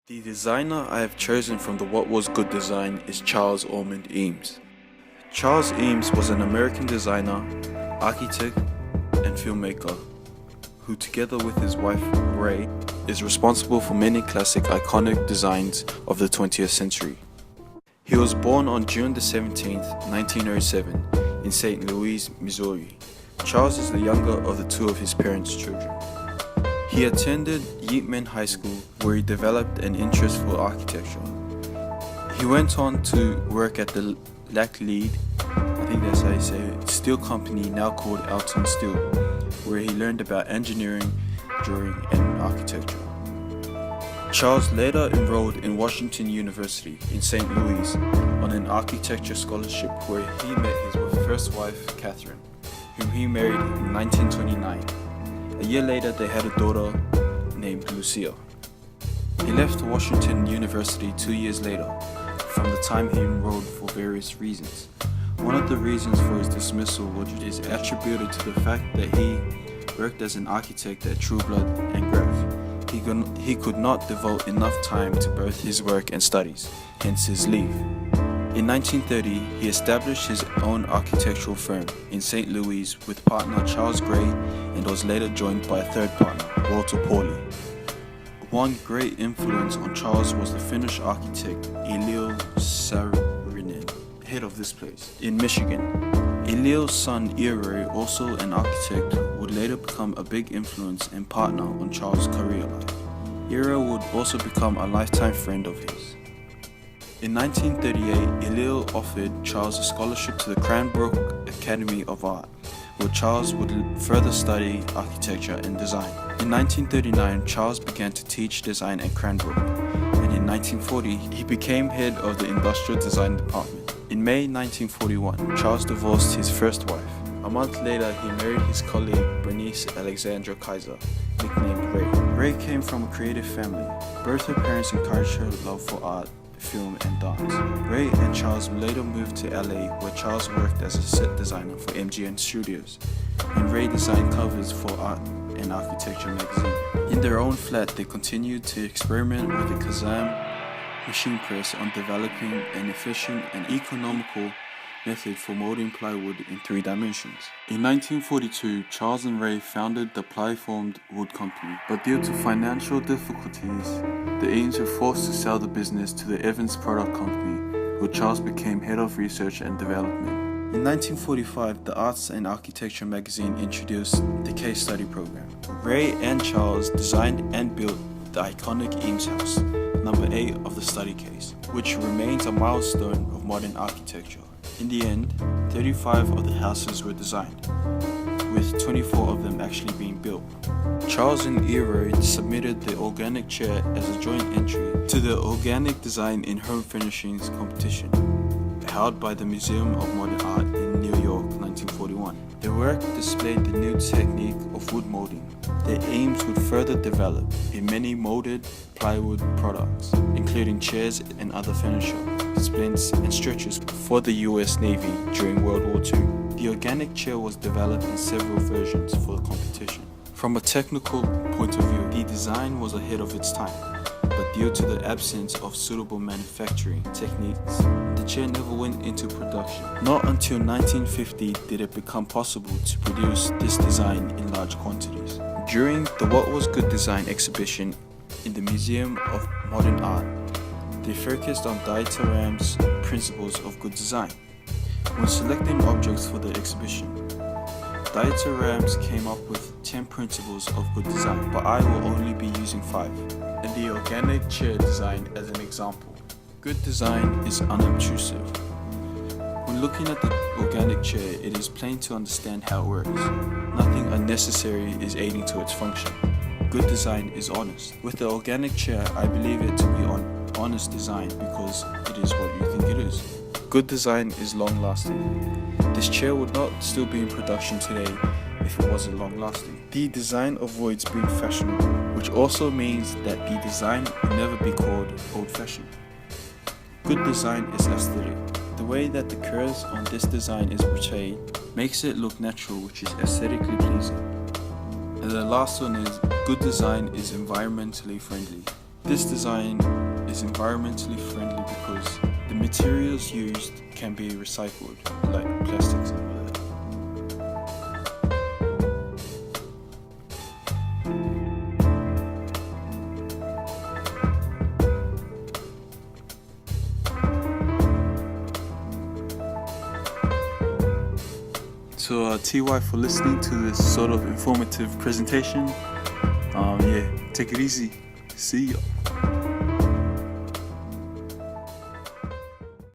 The designer I have chosen from the What Was Good design is Charles Ormond Eames. Charles Eames was an American designer, architect, and filmmaker who, together with his wife Ray, is responsible for many classic iconic designs of the 20th century. He was born on June the 17th, 1907 in St. Louis, Missouri. Charles is the younger of the two of his parents' children. He attended Eames High School, where he developed an interest for architecture. He went on to work at the Lead, I think that's how you say it, steel company now called Alton Steel, where he learned about engineering, drawing, and architecture. Charles later enrolled in Washington University in St. Louis on an architecture scholarship where he met his first wife, Catherine, whom he married in 1929. A year later, they had a daughter named Lucille. He left Washington University 2 years later, from the time he enrolled for various reasons. One of the reasons for his dismissal is attributed to the fact that he worked as an architect at True Blood and Graph. He could not devote enough time to both his work and studies, hence his leave. In 1930, he established his own architectural firm in St. Louis with partner Charles Gray and was later joined by a third partner, Walter Pauly. One great influence on Charles was the Finnish architect Elil Saarinen, head of this place, in Michigan. Elil's son Eero, also an architect, would later become a big influence and partner on Charles' career life. Eero would also become a lifetime friend of his. In 1938, Elil offered Charles a scholarship to the Cranbrook Academy of Art, where Charles would further study architecture and design. In 1939, Charles began to teach design at Cranbrook, and in 1940, he became head of the industrial design department. In May 1941, Charles divorced his first wife. A month later, he married his colleague Bernice Alexandra Kaiser, nicknamed Ray. Ray came from a creative family. Both her parents encouraged her love for art, film, and dance. Ray and Charles later moved to LA, where Charles worked as a set designer for MGM Studios, and Ray designed covers for Art and Architecture magazine. In their own flat, they continued to experiment with the Kazam machine press on developing an efficient and economical method for molding plywood in 3 dimensions. In 1942, Charles and Ray founded the Ply-Formed Wood Company, but due to financial difficulties, the Eames were forced to sell the business to the Evans Product Company, where Charles became head of research and development. In 1945, the Arts and Architecture magazine introduced the case study program. Ray and Charles designed and built the iconic Eames House, number 8 of the study case, which remains a milestone of modern architecture. In the end, 35 of the houses were designed, with 24 of them actually being built. Charles and Eero submitted the organic chair as a joint entry to the Organic Design in Home Furnishings competition, held by the Museum of Modern Art in New York, 1941. Their work displayed the new technique of wood molding that Eames would further develop in many molded plywood products, including chairs and other furniture, splints and stretchers for the US Navy during World War II. The organic chair was developed in several versions for the competition. From a technical point of view, the design was ahead of its time, but due to the absence of suitable manufacturing techniques, the chair never went into production. Not until 1950 did it become possible to produce this design in large quantities. During the What Was Good Design exhibition in the Museum of Modern Art, they focused on Dieter Rams' principles of good design. When selecting objects for the exhibition, Dieter Rams came up with 10 principles of good design, but I will only be using 5. And the organic chair design as an example. Good design is unobtrusive. When looking at the organic chair, it is plain to understand how it works. Nothing unnecessary is aiding to its function. Good design is honest. With the organic chair, I believe it to be honest design because it is what you think it is. Good design is long-lasting. This chair would not still be in production today if it wasn't long-lasting. The design avoids being fashionable, which also means that the design will never be called old-fashioned. Good design is aesthetic. The way that the curves on this design is portrayed makes it look natural, which is aesthetically pleasing. And the last one is, good design is environmentally friendly. This design is environmentally friendly because the materials used can be recycled, like plastics over there. So TY for listening to this sort of informative presentation. Yeah, take it easy. See ya.